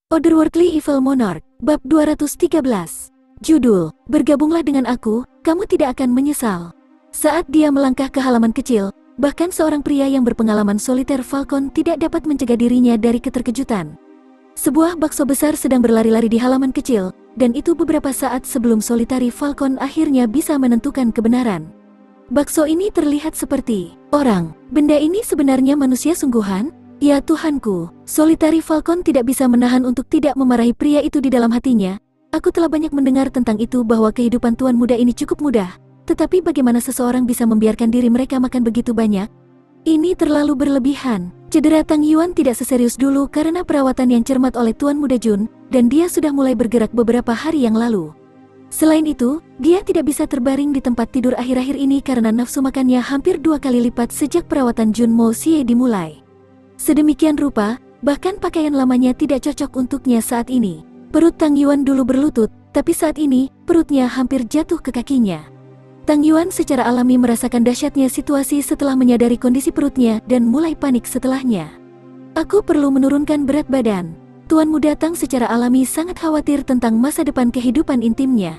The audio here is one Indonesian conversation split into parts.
Otherworldly Evil Monarch, Bab 213. Judul, Bergabunglah dengan aku, kamu tidak akan menyesal. Saat dia melangkah ke halaman kecil, bahkan seorang pria yang berpengalaman soliter Falcon tidak dapat mencegah dirinya dari keterkejutan. Sebuah bakso besar sedang berlari-lari di halaman kecil, dan itu beberapa saat sebelum solitari Falcon akhirnya bisa menentukan kebenaran. Bakso ini terlihat seperti orang. Benda ini sebenarnya manusia sungguhan? Ya Tuhanku, solitari Falcon tidak bisa menahan untuk tidak memarahi pria itu di dalam hatinya. Aku telah banyak mendengar tentang itu bahwa kehidupan tuan muda ini cukup mudah. Tetapi bagaimana seseorang bisa membiarkan diri mereka makan begitu banyak? Ini terlalu berlebihan. Cedera Tang Yuan tidak seserius dulu karena perawatan yang cermat oleh Tuan Muda Jun, dan dia sudah mulai bergerak beberapa hari yang lalu. Selain itu, dia tidak bisa terbaring di tempat tidur akhir-akhir ini karena nafsu makannya hampir 2 kali lipat sejak perawatan Jun Mo Xie dimulai. Sedemikian rupa, bahkan pakaian lamanya tidak cocok untuknya saat ini. Perut Tang Yuan dulu berlutut, tapi saat ini, perutnya hampir jatuh ke kakinya. Tang Yuan secara alami merasakan dahsyatnya situasi setelah menyadari kondisi perutnya dan mulai panik setelahnya. Aku perlu menurunkan berat badan. Tuan Muda Tang secara alami sangat khawatir tentang masa depan kehidupan intimnya.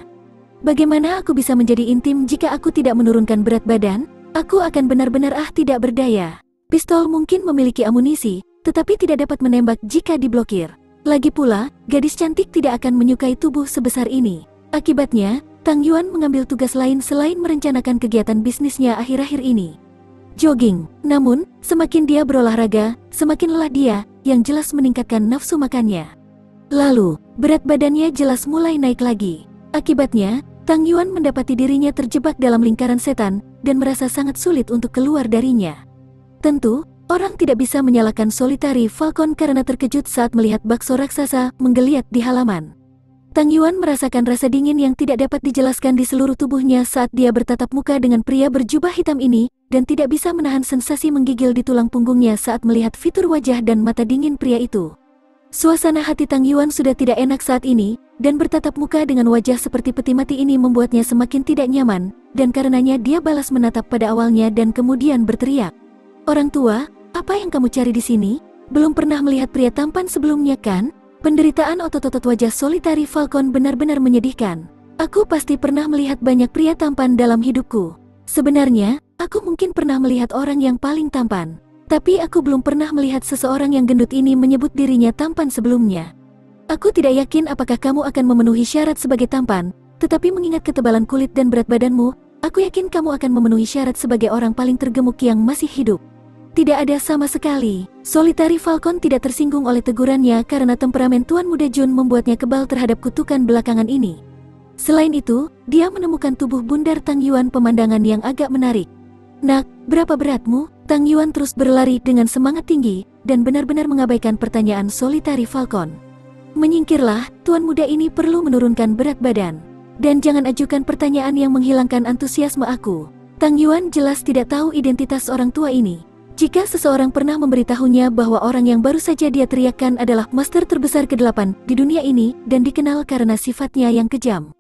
Bagaimana aku bisa menjadi intim jika aku tidak menurunkan berat badan? Aku akan benar-benar tidak berdaya. Pistol mungkin memiliki amunisi, tetapi tidak dapat menembak jika diblokir. Lagi pula, gadis cantik tidak akan menyukai tubuh sebesar ini. Akibatnya, Tang Yuan mengambil tugas lain selain merencanakan kegiatan bisnisnya akhir-akhir ini. Jogging. Namun, semakin dia berolahraga, semakin lelah dia, yang jelas meningkatkan nafsu makannya. Lalu, berat badannya jelas mulai naik lagi. Akibatnya, Tang Yuan mendapati dirinya terjebak dalam lingkaran setan, dan merasa sangat sulit untuk keluar darinya. Tentu, orang tidak bisa menyalahkan solitari Falcon karena terkejut saat melihat bakso raksasa menggeliat di halaman. Tang Yuan merasakan rasa dingin yang tidak dapat dijelaskan di seluruh tubuhnya saat dia bertatap muka dengan pria berjubah hitam ini, dan tidak bisa menahan sensasi menggigil di tulang punggungnya saat melihat fitur wajah dan mata dingin pria itu. Suasana hati Tang Yuan sudah tidak enak saat ini, dan bertatap muka dengan wajah seperti peti mati ini membuatnya semakin tidak nyaman, dan karenanya dia balas menatap pada awalnya dan kemudian berteriak. Orang tua, apa yang kamu cari di sini? Belum pernah melihat pria tampan sebelumnya kan? Penderitaan otot-otot wajah solitari Falcon benar-benar menyedihkan. Aku pasti pernah melihat banyak pria tampan dalam hidupku. Sebenarnya, aku mungkin pernah melihat orang yang paling tampan. Tapi aku belum pernah melihat seseorang yang gendut ini menyebut dirinya tampan sebelumnya. Aku tidak yakin apakah kamu akan memenuhi syarat sebagai tampan, tetapi mengingat ketebalan kulit dan berat badanmu, aku yakin kamu akan memenuhi syarat sebagai orang paling tergemuk yang masih hidup. Tidak ada sama sekali. Solitari Falcon tidak tersinggung oleh tegurannya karena temperamen Tuan Muda Jun membuatnya kebal terhadap kutukan belakangan ini. Selain itu, dia menemukan tubuh bundar Tang Yuan pemandangan yang agak menarik. Nak, berapa beratmu? Tang Yuan terus berlari dengan semangat tinggi dan benar-benar mengabaikan pertanyaan solitari Falcon. Menyingkirlah, Tuan Muda ini perlu menurunkan berat badan. Dan jangan ajukan pertanyaan yang menghilangkan antusiasme aku. Tang Yuan jelas tidak tahu identitas orang tua ini. Jika seseorang pernah memberitahunya bahwa orang yang baru saja dia teriakkan adalah master terbesar ke-8 di dunia ini dan dikenal karena sifatnya yang kejam.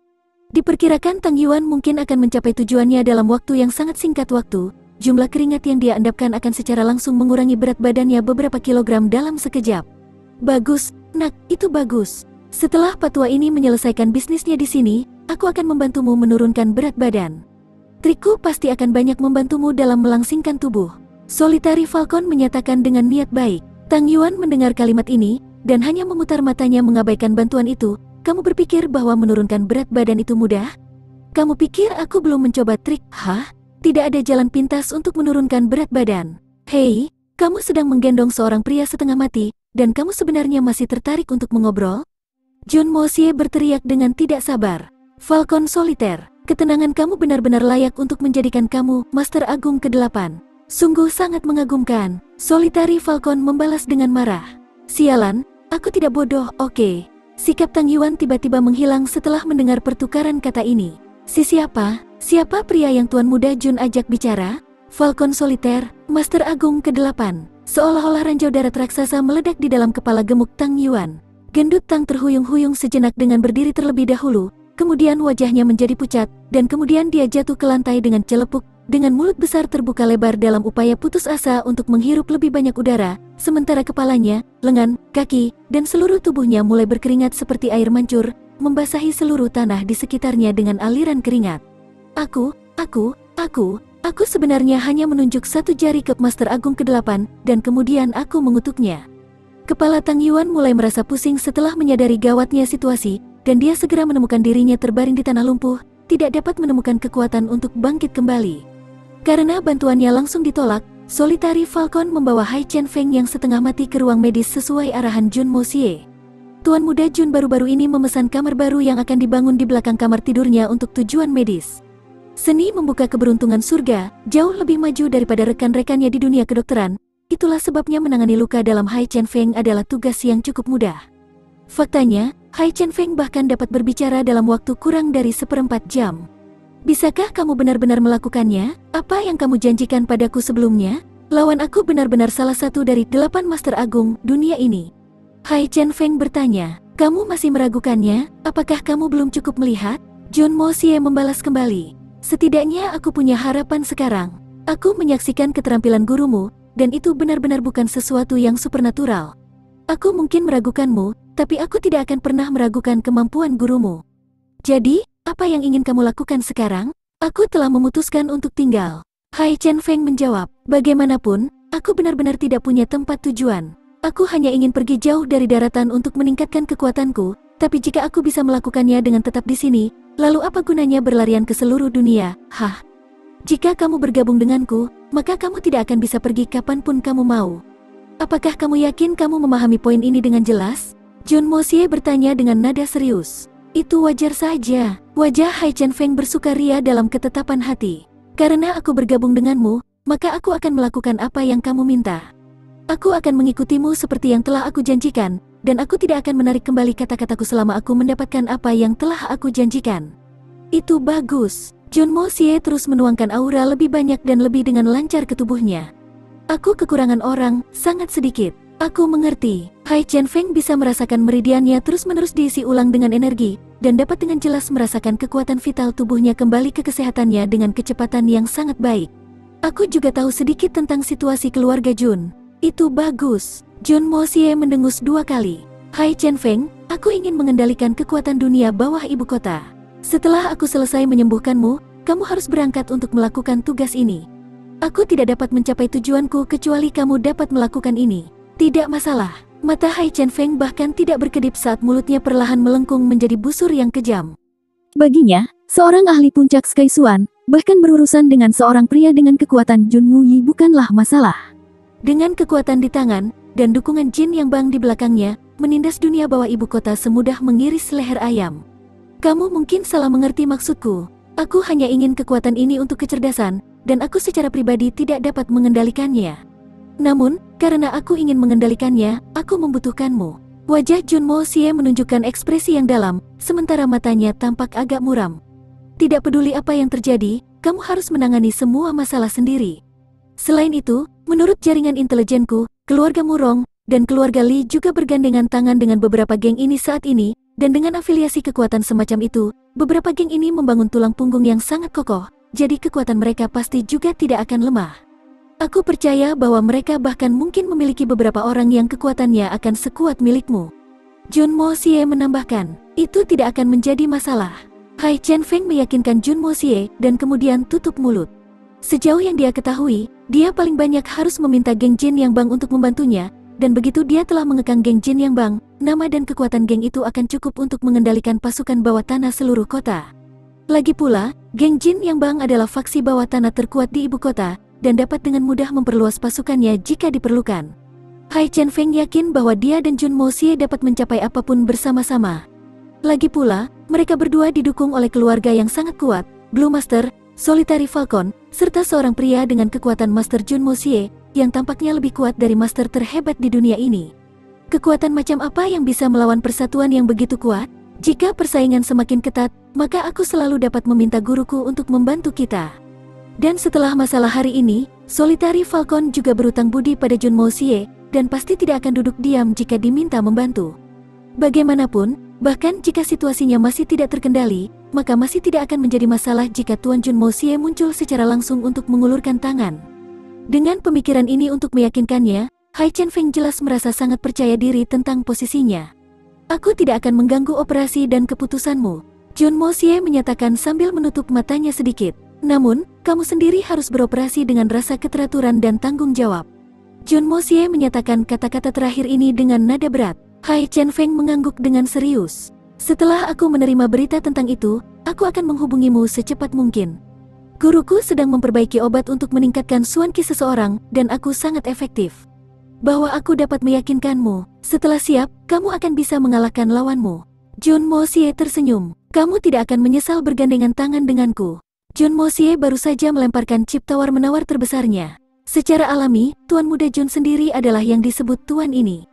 Diperkirakan Tang Yuan mungkin akan mencapai tujuannya dalam waktu yang sangat singkat waktu. Jumlah keringat yang dia endapkan akan secara langsung mengurangi berat badannya beberapa kilogram dalam sekejap. Bagus, nak, itu bagus. Setelah patua ini menyelesaikan bisnisnya di sini, aku akan membantumu menurunkan berat badan. Trikku pasti akan banyak membantumu dalam melangsingkan tubuh. Solitari Falcon menyatakan dengan niat baik. Tang Yuan mendengar kalimat ini, dan hanya memutar matanya mengabaikan bantuan itu. Kamu berpikir bahwa menurunkan berat badan itu mudah? Kamu pikir aku belum mencoba trik? Hah? Tidak ada jalan pintas untuk menurunkan berat badan. Hei, kamu sedang menggendong seorang pria setengah mati, dan kamu sebenarnya masih tertarik untuk mengobrol? Jun Mo Xie berteriak dengan tidak sabar. Falcon soliter, ketenangan kamu benar-benar layak untuk menjadikan kamu Master Agung ke-8. Sungguh sangat mengagumkan. Solitari Falcon membalas dengan marah. Sialan, aku tidak bodoh, oke. Sikap Tang Yuan tiba-tiba menghilang setelah mendengar pertukaran kata ini. Siapa? Siapa pria yang Tuan Muda Jun ajak bicara? Falcon soliter, Master Agung ke-8. Seolah-olah ranjau darat raksasa meledak di dalam kepala gemuk Tang Yuan. Gendut Tang terhuyung-huyung sejenak dengan berdiri terlebih dahulu, kemudian wajahnya menjadi pucat, dan kemudian dia jatuh ke lantai dengan celepuk. dengan mulut besar terbuka lebar dalam upaya putus asa untuk menghirup lebih banyak udara, sementara kepalanya, lengan, kaki, dan seluruh tubuhnya mulai berkeringat seperti air mancur, membasahi seluruh tanah di sekitarnya dengan aliran keringat. Aku sebenarnya hanya menunjuk satu jari ke Master Agung ke-8, dan kemudian aku mengutuknya. Kepala Tang Yuan mulai merasa pusing setelah menyadari gawatnya situasi, dan dia segera menemukan dirinya terbaring di tanah lumpuh, tidak dapat menemukan kekuatan untuk bangkit kembali. Karena bantuannya langsung ditolak, Solitary Falcon membawa Hai Chen Feng yang setengah mati ke ruang medis sesuai arahan Jun Mo Xie. Tuan muda Jun baru-baru ini memesan kamar baru yang akan dibangun di belakang kamar tidurnya untuk tujuan medis. Seni membuka keberuntungan surga, jauh lebih maju daripada rekan-rekannya di dunia kedokteran. Itulah sebabnya menangani luka dalam Hai Chen Feng adalah tugas yang cukup mudah. Faktanya, Hai Chen Feng bahkan dapat berbicara dalam waktu kurang dari 1/4 jam. Bisakah kamu benar-benar melakukannya? Apa yang kamu janjikan padaku sebelumnya? Lawan aku benar-benar salah satu dari 8 Master Agung dunia ini. Hai Chen Feng bertanya, kamu masih meragukannya? Apakah kamu belum cukup melihat? Jun Mo Xie membalas kembali. Setidaknya aku punya harapan sekarang. Aku menyaksikan keterampilan gurumu, dan itu benar-benar bukan sesuatu yang supernatural. Aku mungkin meragukanmu, tapi aku tidak akan pernah meragukan kemampuan gurumu. Jadi, apa yang ingin kamu lakukan sekarang? Aku telah memutuskan untuk tinggal. Hai Chen Feng menjawab, bagaimanapun, aku benar-benar tidak punya tempat tujuan. Aku hanya ingin pergi jauh dari daratan untuk meningkatkan kekuatanku, tapi jika aku bisa melakukannya dengan tetap di sini, lalu apa gunanya berlarian ke seluruh dunia? Jika kamu bergabung denganku, maka kamu tidak akan bisa pergi kapanpun kamu mau. Apakah kamu yakin kamu memahami poin ini dengan jelas? Jun Mo Xie bertanya dengan nada serius. Itu wajar saja. Wajah Hai Chen Feng bersukaria dalam ketetapan hati. Karena aku bergabung denganmu, maka aku akan melakukan apa yang kamu minta. Aku akan mengikutimu seperti yang telah aku janjikan, dan aku tidak akan menarik kembali kata-kataku selama aku mendapatkan apa yang telah aku janjikan. Itu bagus. Jun Mo Xie terus menuangkan aura lebih banyak dan lebih dengan lancar ke tubuhnya. Aku kekurangan orang, sangat sedikit. Aku mengerti. Hai Chen Feng bisa merasakan meridiannya terus-menerus diisi ulang dengan energi, dan dapat dengan jelas merasakan kekuatan vital tubuhnya kembali ke kesehatannya dengan kecepatan yang sangat baik. Aku juga tahu sedikit tentang situasi keluarga Jun. Itu bagus. Jun Mo Xie mendengus 2 kali. Hai Chen Feng, aku ingin mengendalikan kekuatan dunia bawah ibu kota. Setelah aku selesai menyembuhkanmu, kamu harus berangkat untuk melakukan tugas ini. Aku tidak dapat mencapai tujuanku kecuali kamu dapat melakukan ini. Tidak masalah. Mata Hai Chen Feng bahkan tidak berkedip saat mulutnya perlahan melengkung menjadi busur yang kejam. Baginya, seorang ahli puncak Sky Xuan, bahkan berurusan dengan seorang pria dengan kekuatan Jun Wuyi bukanlah masalah. Dengan kekuatan di tangan, dan dukungan Jin Yang Bang di belakangnya, menindas dunia bawah ibu kota semudah mengiris leher ayam. Kamu mungkin salah mengerti maksudku. Aku hanya ingin kekuatan ini untuk kecerdasan, dan aku secara pribadi tidak dapat mengendalikannya. Namun, karena aku ingin mengendalikannya, aku membutuhkanmu. Wajah Jun Mo Xie menunjukkan ekspresi yang dalam, sementara matanya tampak agak muram. Tidak peduli apa yang terjadi, kamu harus menangani semua masalah sendiri. Selain itu, menurut jaringan intelijenku, keluarga Murong dan keluarga Li juga bergandengan tangan dengan beberapa geng ini saat ini, dan dengan afiliasi kekuatan semacam itu, beberapa geng ini membangun tulang punggung yang sangat kokoh, jadi kekuatan mereka pasti juga tidak akan lemah. Aku percaya bahwa mereka bahkan mungkin memiliki beberapa orang yang kekuatannya akan sekuat milikmu. Jun Mo Xie menambahkan, itu tidak akan menjadi masalah. Hai Chen Feng meyakinkan Jun Mo Xie dan kemudian tutup mulut. Sejauh yang dia ketahui, dia paling banyak harus meminta geng Jin Yang Bang untuk membantunya, dan begitu dia telah mengekang geng Jin Yang Bang, nama dan kekuatan geng itu akan cukup untuk mengendalikan pasukan bawah tanah seluruh kota. Lagi pula, geng Jin Yang Bang adalah faksi bawah tanah terkuat di ibu kota, dan dapat dengan mudah memperluas pasukannya jika diperlukan. Hai Chen Feng yakin bahwa dia dan Jun Mo Xie dapat mencapai apapun bersama-sama. Lagi pula, mereka berdua didukung oleh keluarga yang sangat kuat, Blue Master, Solitary Falcon, serta seorang pria dengan kekuatan Master Jun Mo Xie, yang tampaknya lebih kuat dari master terhebat di dunia ini. Kekuatan macam apa yang bisa melawan persatuan yang begitu kuat? Jika persaingan semakin ketat, maka aku selalu dapat meminta guruku untuk membantu kita. Dan setelah masalah hari ini, Solitary Falcon juga berutang budi pada Jun Mo Xie, dan pasti tidak akan duduk diam jika diminta membantu. Bagaimanapun, bahkan jika situasinya masih tidak terkendali, maka masih tidak akan menjadi masalah jika Tuan Junmo Xie muncul secara langsung untuk mengulurkan tangan. Dengan pemikiran ini untuk meyakinkannya, Hai Chen Feng jelas merasa sangat percaya diri tentang posisinya. Aku tidak akan mengganggu operasi dan keputusanmu, Junmo Xie menyatakan sambil menutup matanya sedikit. Namun, kamu sendiri harus beroperasi dengan rasa keteraturan dan tanggung jawab. Junmo Xie menyatakan kata-kata terakhir ini dengan nada berat. Hai Chen Feng mengangguk dengan serius. Setelah aku menerima berita tentang itu, aku akan menghubungimu secepat mungkin. Guruku sedang memperbaiki obat untuk meningkatkan suan qi seseorang, dan aku sangat efektif. Bahwa aku dapat meyakinkanmu, setelah siap, kamu akan bisa mengalahkan lawanmu. Junmo Xie tersenyum. Kamu tidak akan menyesal bergandengan tangan denganku. Junmo Xie baru saja melemparkan chip tawar-menawar terbesarnya. Secara alami, Tuan Muda Jun sendiri adalah yang disebut Tuan ini.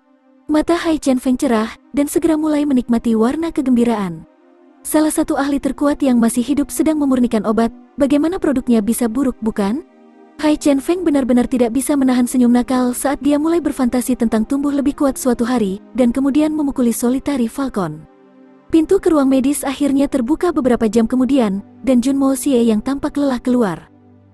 Mata Hai Chen Feng cerah, dan segera mulai menikmati warna kegembiraan. Salah satu ahli terkuat yang masih hidup sedang memurnikan obat, bagaimana produknya bisa buruk, bukan? Hai Chen Feng benar-benar tidak bisa menahan senyum nakal saat dia mulai berfantasi tentang tumbuh lebih kuat suatu hari, dan kemudian memukuli Solitary Falcon. Pintu ke ruang medis akhirnya terbuka beberapa jam kemudian, dan Junmo Xie yang tampak lelah keluar.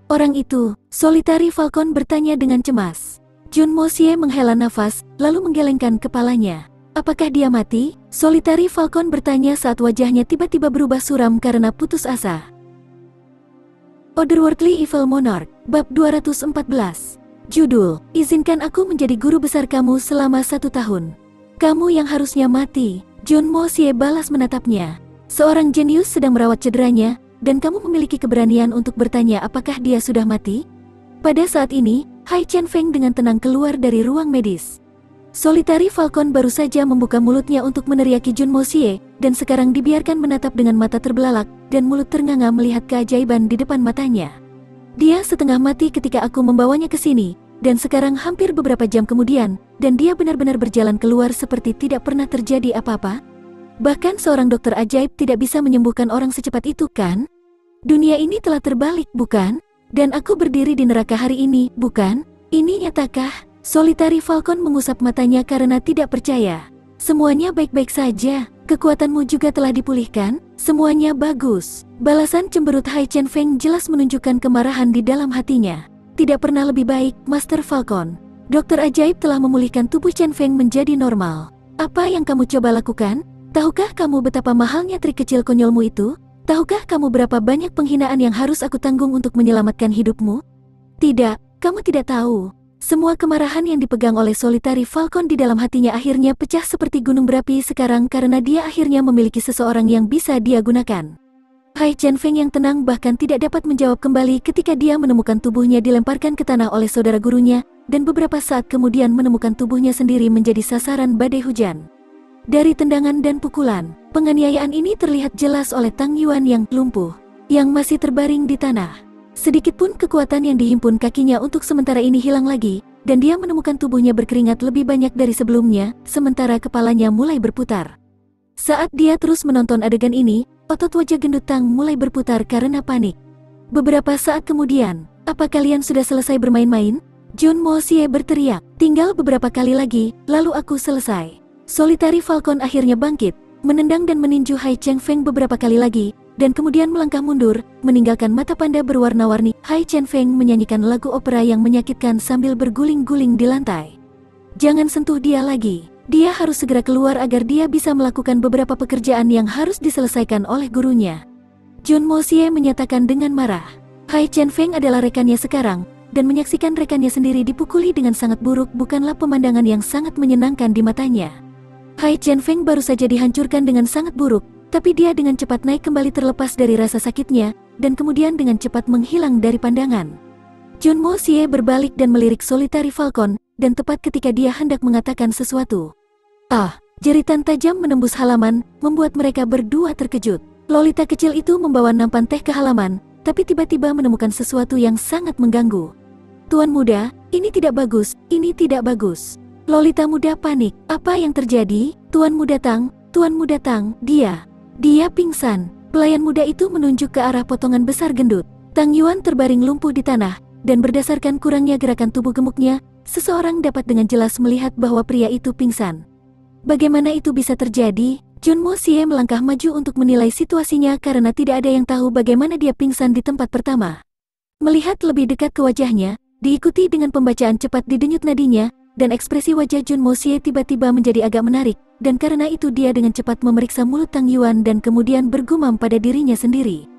Orang itu, Solitary Falcon bertanya dengan cemas. Junmo Xie menghela nafas, lalu menggelengkan kepalanya. Apakah dia mati? Solitary Falcon bertanya saat wajahnya tiba-tiba berubah suram karena putus asa. Otherworldly Evil Monarch, Bab 214. Judul, Izinkan aku menjadi guru besar kamu selama 1 tahun. Kamu yang harusnya mati. Junmo Xie balas menatapnya. Seorang jenius sedang merawat cederanya, dan kamu memiliki keberanian untuk bertanya apakah dia sudah mati? Pada saat ini, Hai Chen Feng dengan tenang keluar dari ruang medis. Solitary Falcon baru saja membuka mulutnya untuk meneriaki Junmo Xie, dan sekarang dibiarkan menatap dengan mata terbelalak, dan mulut ternganga melihat keajaiban di depan matanya. Dia setengah mati ketika aku membawanya ke sini, dan sekarang hampir beberapa jam kemudian, dan dia benar-benar berjalan keluar seperti tidak pernah terjadi apa-apa. Bahkan seorang dokter ajaib tidak bisa menyembuhkan orang secepat itu, kan? Dunia ini telah terbalik, bukan? Dan aku berdiri di neraka hari ini, bukan? Ini nyatakah? Solitary Falcon mengusap matanya karena tidak percaya. Semuanya baik-baik saja. Kekuatanmu juga telah dipulihkan. Semuanya bagus. Balasan cemberut Hai Chen Feng jelas menunjukkan kemarahan di dalam hatinya. Tidak pernah lebih baik, Master Falcon. Dokter ajaib telah memulihkan tubuh Chen Feng menjadi normal. Apa yang kamu coba lakukan? Tahukah kamu betapa mahalnya trik kecil konyolmu itu? Tahukah kamu berapa banyak penghinaan yang harus aku tanggung untuk menyelamatkan hidupmu? Tidak, kamu tidak tahu. Semua kemarahan yang dipegang oleh Solitary Falcon di dalam hatinya akhirnya pecah seperti gunung berapi sekarang karena dia akhirnya memiliki seseorang yang bisa dia gunakan. Hai Chen Feng yang tenang bahkan tidak dapat menjawab kembali ketika dia menemukan tubuhnya dilemparkan ke tanah oleh saudara gurunya, dan beberapa saat kemudian menemukan tubuhnya sendiri menjadi sasaran badai hujan. Dari tendangan dan pukulan, penganiayaan ini terlihat jelas oleh Tang Yuan yang lumpuh, yang masih terbaring di tanah. Sedikitpun kekuatan yang dihimpun kakinya untuk sementara ini hilang lagi, dan dia menemukan tubuhnya berkeringat lebih banyak dari sebelumnya, sementara kepalanya mulai berputar. Saat dia terus menonton adegan ini, otot wajah gendut Tang mulai berputar karena panik. Beberapa saat kemudian, apa kalian sudah selesai bermain-main? Junmo Xie berteriak, tinggal beberapa kali lagi, lalu aku selesai. Solitary Falcon akhirnya bangkit, menendang dan meninju Hai Chen Feng beberapa kali lagi, dan kemudian melangkah mundur, meninggalkan mata panda berwarna-warni. Hai Chen Feng menyanyikan lagu opera yang menyakitkan sambil berguling-guling di lantai. Jangan sentuh dia lagi. Dia harus segera keluar agar dia bisa melakukan beberapa pekerjaan yang harus diselesaikan oleh gurunya. Junmo Xie menyatakan dengan marah. Hai Chen Feng adalah rekannya sekarang, dan menyaksikan rekannya sendiri dipukuli dengan sangat buruk bukanlah pemandangan yang sangat menyenangkan di matanya. Hai Chen Feng baru saja dihancurkan dengan sangat buruk, tapi dia dengan cepat naik kembali terlepas dari rasa sakitnya, dan kemudian dengan cepat menghilang dari pandangan. Junmo Xie berbalik dan melirik Solitary Falcon, dan tepat ketika dia hendak mengatakan sesuatu. Jeritan tajam menembus halaman, membuat mereka berdua terkejut. Lolita kecil itu membawa nampan teh ke halaman, tapi tiba-tiba menemukan sesuatu yang sangat mengganggu. Tuan muda, ini tidak bagus, ini tidak bagus. Lolita muda panik. Apa yang terjadi? Tuan muda Tang, dia pingsan. Pelayan muda itu menunjuk ke arah potongan besar gendut. Tang Yuan terbaring lumpuh di tanah, dan berdasarkan kurangnya gerakan tubuh gemuknya, seseorang dapat dengan jelas melihat bahwa pria itu pingsan. Bagaimana itu bisa terjadi? Junmo Xie melangkah maju untuk menilai situasinya karena tidak ada yang tahu bagaimana dia pingsan di tempat pertama. Melihat lebih dekat ke wajahnya, diikuti dengan pembacaan cepat di denyut nadinya, dan ekspresi wajah Junmo Xie tiba-tiba menjadi agak menarik, dan karena itu dia dengan cepat memeriksa mulut Tang Yuan dan kemudian bergumam pada dirinya sendiri.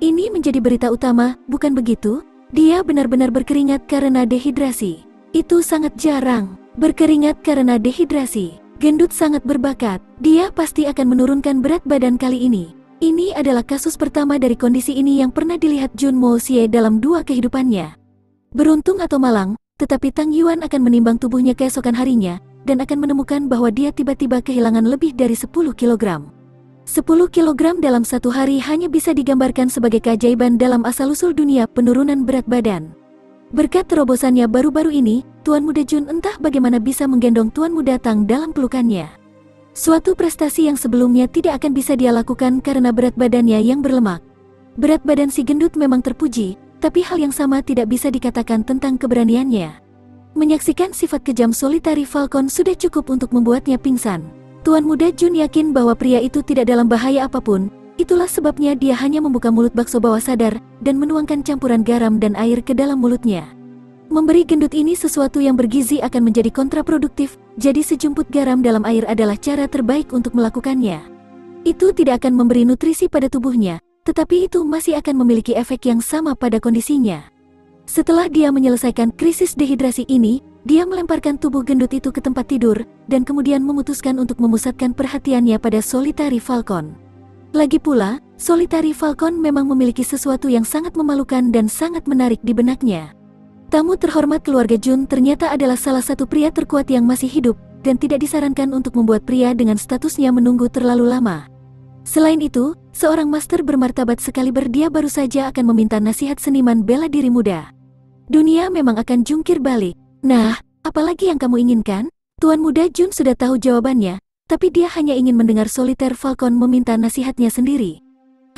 Ini menjadi berita utama, bukan begitu? Dia benar-benar berkeringat karena dehidrasi. Itu sangat jarang. Berkeringat karena dehidrasi. Gendut sangat berbakat. Dia pasti akan menurunkan berat badan kali ini. Ini adalah kasus pertama dari kondisi ini yang pernah dilihat Junmo Xie dalam 2 kehidupannya. Beruntung atau malang, tetapi Tang Yuan akan menimbang tubuhnya keesokan harinya, dan akan menemukan bahwa dia tiba-tiba kehilangan lebih dari 10 kilogram. 10 kilogram dalam 1 hari hanya bisa digambarkan sebagai keajaiban dalam asal-usul dunia penurunan berat badan. Berkat terobosannya baru-baru ini, Tuan Muda Jun entah bagaimana bisa menggendong Tuan Muda Tang dalam pelukannya. Suatu prestasi yang sebelumnya tidak akan bisa dia lakukan karena berat badannya yang berlemak. Berat badan si gendut memang terpuji, tapi hal yang sama tidak bisa dikatakan tentang keberaniannya. Menyaksikan sifat kejam Solitary Falcon sudah cukup untuk membuatnya pingsan. Tuan Muda Jun yakin bahwa pria itu tidak dalam bahaya apapun, itulah sebabnya dia hanya membuka mulut bakso bawah sadar dan menuangkan campuran garam dan air ke dalam mulutnya. Memberi gendut ini sesuatu yang bergizi akan menjadi kontraproduktif, jadi sejumput garam dalam air adalah cara terbaik untuk melakukannya. Itu tidak akan memberi nutrisi pada tubuhnya, tetapi itu masih akan memiliki efek yang sama pada kondisinya. Setelah dia menyelesaikan krisis dehidrasi ini, dia melemparkan tubuh gendut itu ke tempat tidur, dan kemudian memutuskan untuk memusatkan perhatiannya pada Solitary Falcon. Lagi pula, Solitary Falcon memang memiliki sesuatu yang sangat memalukan dan sangat menarik di benaknya. Tamu terhormat keluarga Jun ternyata adalah salah satu pria terkuat yang masih hidup, dan tidak disarankan untuk membuat pria dengan statusnya menunggu terlalu lama. Selain itu, seorang master bermartabat sekaliber dia baru saja akan meminta nasihat seniman bela diri muda. Dunia memang akan jungkir balik. Nah, apalagi yang kamu inginkan? Tuan Muda Jun sudah tahu jawabannya, tapi dia hanya ingin mendengar Solitaire Falcon meminta nasihatnya sendiri.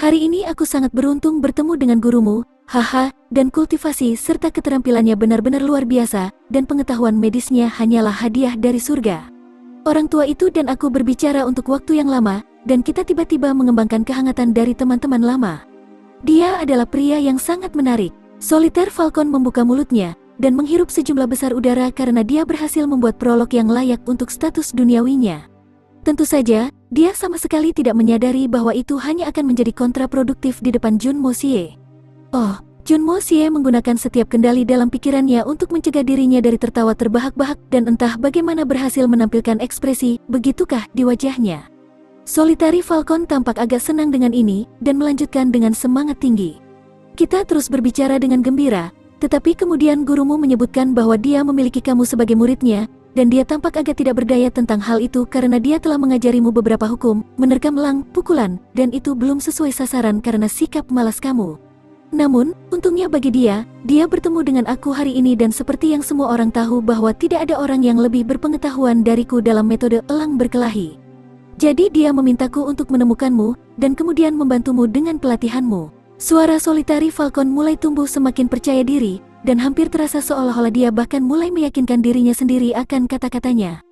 Hari ini aku sangat beruntung bertemu dengan gurumu, haha, dan kultivasi serta keterampilannya benar-benar luar biasa, dan pengetahuan medisnya hanyalah hadiah dari surga. Orang tua itu dan aku berbicara untuk waktu yang lama, dan kita tiba-tiba mengembangkan kehangatan dari teman-teman lama. Dia adalah pria yang sangat menarik. Solitaire Falcon membuka mulutnya, dan menghirup sejumlah besar udara karena dia berhasil membuat prolog yang layak untuk status duniawinya. Tentu saja, dia sama sekali tidak menyadari bahwa itu hanya akan menjadi kontraproduktif di depan Junmo Xie. Oh, Junmo Xie menggunakan setiap kendali dalam pikirannya untuk mencegah dirinya dari tertawa terbahak-bahak dan entah bagaimana berhasil menampilkan ekspresi, begitukah di wajahnya. Solitary Falcon tampak agak senang dengan ini, dan melanjutkan dengan semangat tinggi. Kita terus berbicara dengan gembira, tetapi kemudian gurumu menyebutkan bahwa dia memiliki kamu sebagai muridnya, dan dia tampak agak tidak berdaya tentang hal itu karena dia telah mengajarimu beberapa hukum, menerkam elang, pukulan, dan itu belum sesuai sasaran karena sikap malas kamu. Namun, untungnya bagi dia bertemu dengan aku hari ini dan seperti yang semua orang tahu bahwa tidak ada orang yang lebih berpengetahuan dariku dalam metode elang berkelahi. Jadi dia memintaku untuk menemukanmu, dan kemudian membantumu dengan pelatihanmu. Suara Solitary Falcon mulai tumbuh semakin percaya diri, dan hampir terasa seolah-olah dia bahkan mulai meyakinkan dirinya sendiri akan kata-katanya.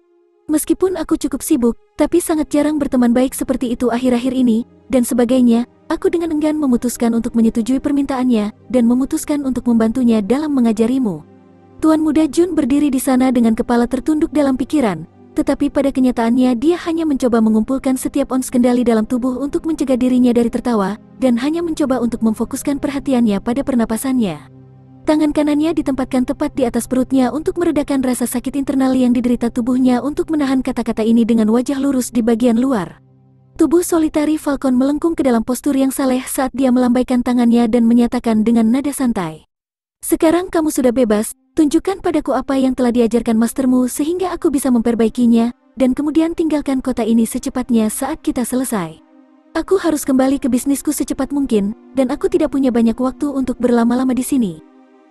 Meskipun aku cukup sibuk, tapi sangat jarang berteman baik seperti itu akhir-akhir ini, dan sebagainya, aku dengan enggan memutuskan untuk menyetujui permintaannya, dan memutuskan untuk membantunya dalam mengajarimu. Tuan Muda Jun berdiri di sana dengan kepala tertunduk dalam pikiran, tetapi pada kenyataannya dia hanya mencoba mengumpulkan setiap ons kendali dalam tubuh untuk mencegah dirinya dari tertawa, dan hanya mencoba untuk memfokuskan perhatiannya pada pernapasannya. Tangan kanannya ditempatkan tepat di atas perutnya untuk meredakan rasa sakit internal yang diderita tubuhnya untuk menahan kata-kata ini dengan wajah lurus di bagian luar. Tubuh Solitary Falcon melengkung ke dalam postur yang saleh saat dia melambaikan tangannya dan menyatakan dengan nada santai. Sekarang kamu sudah bebas, tunjukkan padaku apa yang telah diajarkan mastermu sehingga aku bisa memperbaikinya, dan kemudian tinggalkan kota ini secepatnya saat kita selesai. Aku harus kembali ke bisnisku secepat mungkin, dan aku tidak punya banyak waktu untuk berlama-lama di sini.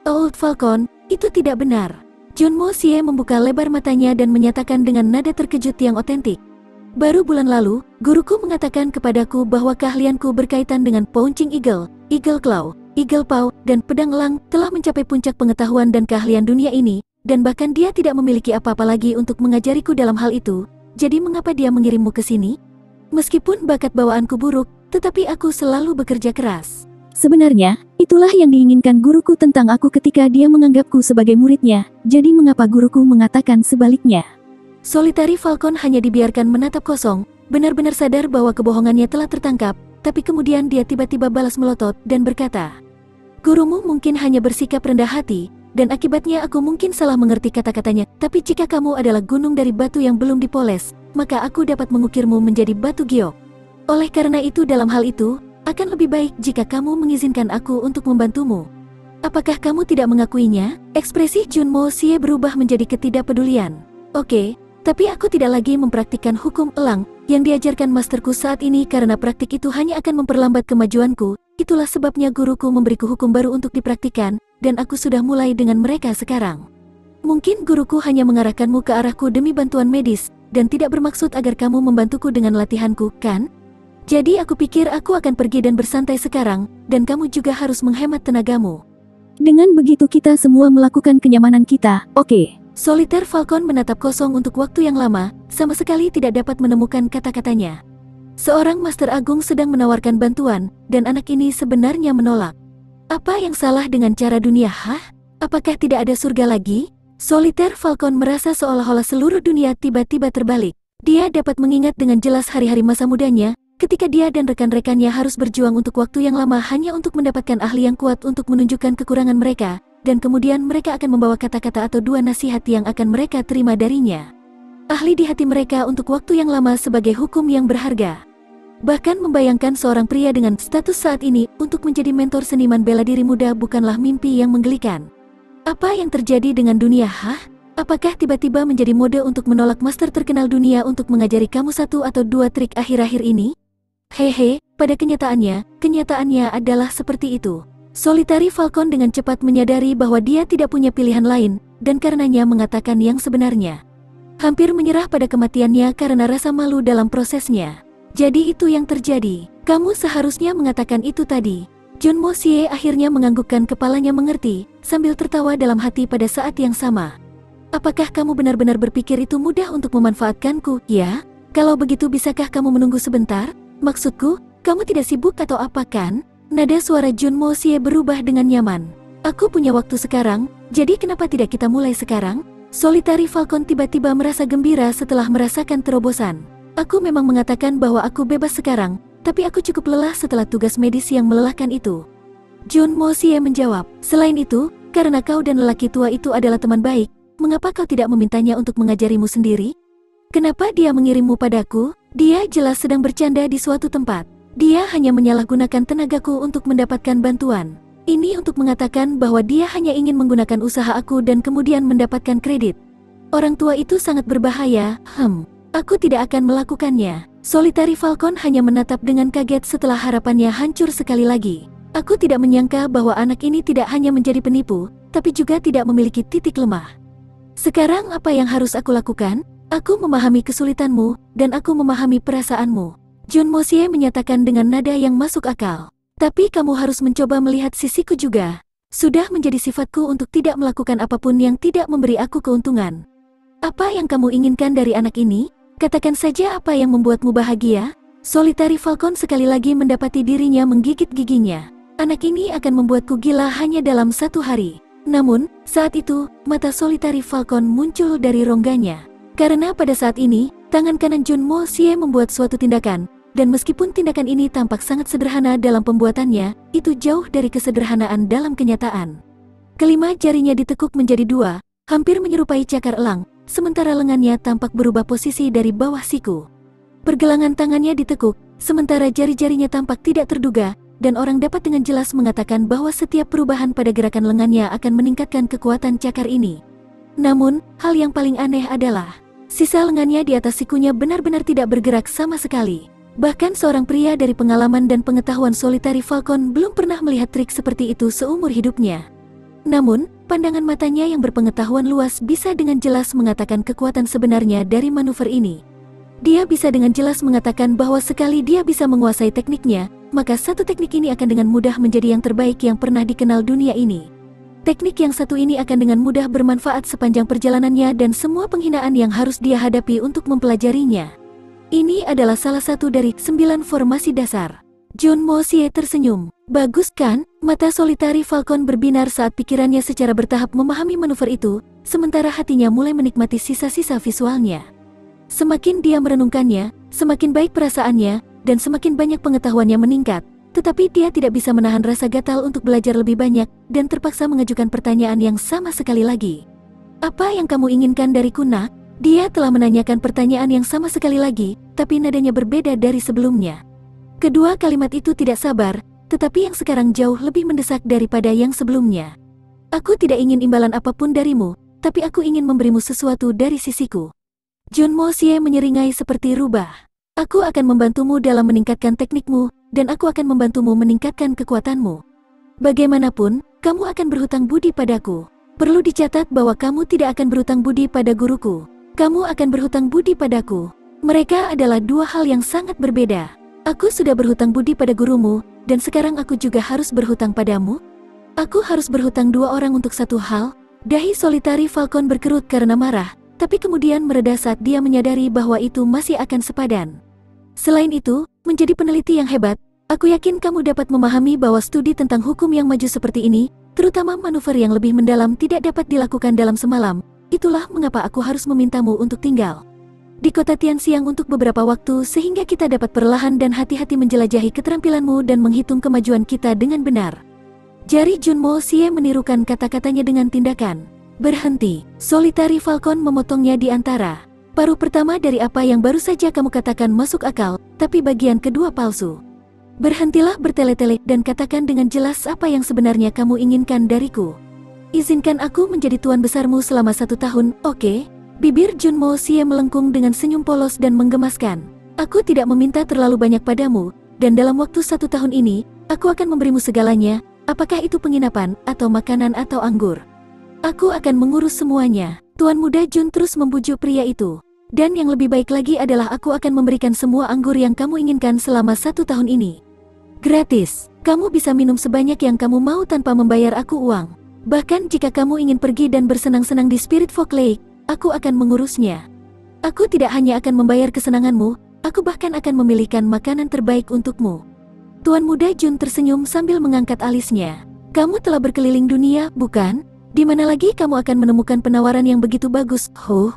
Old Falcon, itu tidak benar. Junmo Xie membuka lebar matanya dan menyatakan dengan nada terkejut yang otentik. Baru bulan lalu, guruku mengatakan kepadaku bahwa keahlianku berkaitan dengan Pouncing Eagle, Eagle Claw, Eagle Paw, dan pedang elang telah mencapai puncak pengetahuan dan keahlian dunia ini, dan bahkan dia tidak memiliki apa-apa lagi untuk mengajariku dalam hal itu. Jadi mengapa dia mengirimmu ke sini? Meskipun bakat bawaanku buruk, tetapi aku selalu bekerja keras. Sebenarnya, itulah yang diinginkan guruku tentang aku ketika dia menganggapku sebagai muridnya, jadi mengapa guruku mengatakan sebaliknya? Solitary Falcon hanya dibiarkan menatap kosong, benar-benar sadar bahwa kebohongannya telah tertangkap, tapi kemudian dia tiba-tiba balas melotot dan berkata, "Gurumu mungkin hanya bersikap rendah hati, dan akibatnya aku mungkin salah mengerti kata-katanya, tapi jika kamu adalah gunung dari batu yang belum dipoles, maka aku dapat mengukirmu menjadi batu giok. Oleh karena itu dalam hal itu, akan lebih baik jika kamu mengizinkan aku untuk membantumu." Apakah kamu tidak mengakuinya? Ekspresi Junmo Xie berubah menjadi ketidakpedulian. Oke, tapi aku tidak lagi mempraktikkan hukum elang yang diajarkan masterku saat ini karena praktik itu hanya akan memperlambat kemajuanku. Itulah sebabnya guruku memberiku hukum baru untuk dipraktikkan, dan aku sudah mulai dengan mereka sekarang. Mungkin guruku hanya mengarahkanmu ke arahku demi bantuan medis, dan tidak bermaksud agar kamu membantuku dengan latihanku, kan? Jadi aku pikir aku akan pergi dan bersantai sekarang, dan kamu juga harus menghemat tenagamu. Dengan begitu kita semua melakukan kenyamanan kita, oke. Solitaire Falcon menatap kosong untuk waktu yang lama, sama sekali tidak dapat menemukan kata-katanya. Seorang Master Agung sedang menawarkan bantuan, dan anak ini sebenarnya menolak. Apa yang salah dengan cara dunia? Apakah tidak ada surga lagi? Solitaire Falcon merasa seolah-olah seluruh dunia tiba-tiba terbalik. Dia dapat mengingat dengan jelas hari-hari masa mudanya, ketika dia dan rekan-rekannya harus berjuang untuk waktu yang lama hanya untuk mendapatkan ahli yang kuat untuk menunjukkan kekurangan mereka, dan kemudian mereka akan membawa kata-kata atau dua nasihat yang akan mereka terima darinya. Ahli di hati mereka untuk waktu yang lama sebagai hukum yang berharga. Bahkan membayangkan seorang pria dengan status saat ini untuk menjadi mentor seniman bela diri muda bukanlah mimpi yang menggelikan. Apa yang terjadi dengan dunia? Apakah tiba-tiba menjadi mode untuk menolak master terkenal dunia untuk mengajari kamu satu atau dua trik akhir-akhir ini? Hehe, pada kenyataannya adalah seperti itu. Solitary Falcon dengan cepat menyadari bahwa dia tidak punya pilihan lain, dan karenanya mengatakan yang sebenarnya. Hampir menyerah pada kematiannya karena rasa malu dalam prosesnya. Jadi itu yang terjadi. Kamu seharusnya mengatakan itu tadi. Junmo Xie akhirnya menganggukkan kepalanya mengerti, sambil tertawa dalam hati pada saat yang sama. Apakah kamu benar-benar berpikir itu mudah untuk memanfaatkanku, ya? Kalau begitu bisakah kamu menunggu sebentar? Maksudku, kamu tidak sibuk atau apa kan? Nada suara Junmo Xie berubah dengan nyaman. Aku punya waktu sekarang, jadi kenapa tidak kita mulai sekarang? Solitary Falcon tiba-tiba merasa gembira setelah merasakan terobosan. Aku memang mengatakan bahwa aku bebas sekarang, tapi aku cukup lelah setelah tugas medis yang melelahkan itu. Junmo Xie menjawab, selain itu, karena kau dan lelaki tua itu adalah teman baik, mengapa kau tidak memintanya untuk mengajarimu sendiri? Kenapa dia mengirimmu padaku? Dia jelas sedang bercanda di suatu tempat. Dia hanya menyalahgunakan tenagaku untuk mendapatkan bantuan. Ini untuk mengatakan bahwa dia hanya ingin menggunakan usaha aku dan kemudian mendapatkan kredit. Orang tua itu sangat berbahaya, Aku tidak akan melakukannya. Solitary Falcon hanya menatap dengan kaget setelah harapannya hancur sekali lagi. Aku tidak menyangka bahwa anak ini tidak hanya menjadi penipu, tapi juga tidak memiliki titik lemah. Sekarang apa yang harus aku lakukan? Aku memahami kesulitanmu, dan aku memahami perasaanmu. Junmo Xie menyatakan dengan nada yang masuk akal. Tapi kamu harus mencoba melihat sisiku juga. Sudah menjadi sifatku untuk tidak melakukan apapun yang tidak memberi aku keuntungan. Apa yang kamu inginkan dari anak ini? Katakan saja apa yang membuatmu bahagia. Solitary Falcon sekali lagi mendapati dirinya menggigit giginya. Anak ini akan membuatku gila hanya dalam satu hari. Namun, saat itu, mata Solitary Falcon muncul dari rongganya. Karena pada saat ini, tangan kanan Junmo Xie membuat suatu tindakan, dan meskipun tindakan ini tampak sangat sederhana dalam pembuatannya, itu jauh dari kesederhanaan dalam kenyataan. Kelima jarinya ditekuk menjadi dua, hampir menyerupai cakar elang, sementara lengannya tampak berubah posisi dari bawah siku. Pergelangan tangannya ditekuk, sementara jari-jarinya tampak tidak terduga, dan orang dapat dengan jelas mengatakan bahwa setiap perubahan pada gerakan lengannya akan meningkatkan kekuatan cakar ini. Namun, hal yang paling aneh adalah, sisa lengannya di atas sikunya benar-benar tidak bergerak sama sekali. Bahkan seorang pria dari pengalaman dan pengetahuan Solitary Falcon belum pernah melihat trik seperti itu seumur hidupnya. Namun, pandangan matanya yang berpengetahuan luas bisa dengan jelas mengatakan kekuatan sebenarnya dari manuver ini. Dia bisa dengan jelas mengatakan bahwa sekali dia bisa menguasai tekniknya, maka satu teknik ini akan dengan mudah menjadi yang terbaik yang pernah dikenal dunia ini. Teknik yang satu ini akan dengan mudah bermanfaat sepanjang perjalanannya dan semua penghinaan yang harus dia hadapi untuk mempelajarinya. Ini adalah salah satu dari 9 formasi dasar. John Mosie tersenyum. Bagus kan? Mata solitari Falcon berbinar saat pikirannya secara bertahap memahami manuver itu, sementara hatinya mulai menikmati sisa-sisa visualnya. Semakin dia merenungkannya, semakin baik perasaannya, dan semakin banyak pengetahuannya meningkat. Tetapi dia tidak bisa menahan rasa gatal untuk belajar lebih banyak, dan terpaksa mengajukan pertanyaan yang sama sekali lagi. Apa yang kamu inginkan dariku, nak? Dia telah menanyakan pertanyaan yang sama sekali lagi, tapi nadanya berbeda dari sebelumnya. Kedua kalimat itu tidak sabar, tetapi yang sekarang jauh lebih mendesak daripada yang sebelumnya. Aku tidak ingin imbalan apapun darimu, tapi aku ingin memberimu sesuatu dari sisiku. John Mosie menyeringai seperti rubah. Aku akan membantumu dalam meningkatkan teknikmu, dan aku akan membantumu meningkatkan kekuatanmu. Bagaimanapun, kamu akan berhutang budi padaku. Perlu dicatat bahwa kamu tidak akan berhutang budi pada guruku. Kamu akan berhutang budi padaku. Mereka adalah dua hal yang sangat berbeda. Aku sudah berhutang budi pada gurumu, dan sekarang aku juga harus berhutang padamu? Aku harus berhutang dua orang untuk satu hal? Dahi solitari Falcon berkerut karena marah, tapi kemudian mereda saat dia menyadari bahwa itu masih akan sepadan. Selain itu, menjadi peneliti yang hebat, aku yakin kamu dapat memahami bahwa studi tentang hukum yang maju seperti ini, terutama manuver yang lebih mendalam, tidak dapat dilakukan dalam semalam. Itulah mengapa aku harus memintamu untuk tinggal di kota Tianxiang untuk beberapa waktu sehingga kita dapat perlahan dan hati-hati menjelajahi keterampilanmu dan menghitung kemajuan kita dengan benar. Jari John Mosie menirukan kata-katanya dengan tindakan. Berhenti. Solitari Falcon memotongnya di antara. Paruh pertama dari apa yang baru saja kamu katakan masuk akal, tapi bagian kedua palsu. Berhentilah bertele-tele dan katakan dengan jelas apa yang sebenarnya kamu inginkan dariku. Izinkan aku menjadi tuan besarmu selama 1 tahun, oke? Bibir John Mosie melengkung dengan senyum polos dan menggemaskan. Aku tidak meminta terlalu banyak padamu, dan dalam waktu 1 tahun ini, aku akan memberimu segalanya, apakah itu penginapan, atau makanan atau anggur. Aku akan mengurus semuanya. Tuan muda John terus membujuk pria itu. Dan yang lebih baik lagi adalah aku akan memberikan semua anggur yang kamu inginkan selama 1 tahun ini. Gratis. Kamu bisa minum sebanyak yang kamu mau tanpa membayar aku uang. Bahkan jika kamu ingin pergi dan bersenang-senang di Spirit Folk Lake, aku akan mengurusnya. Aku tidak hanya akan membayar kesenanganmu, aku bahkan akan memilihkan makanan terbaik untukmu. Tuan muda John tersenyum sambil mengangkat alisnya. Kamu telah berkeliling dunia, bukan? Di mana lagi kamu akan menemukan penawaran yang begitu bagus? Oh,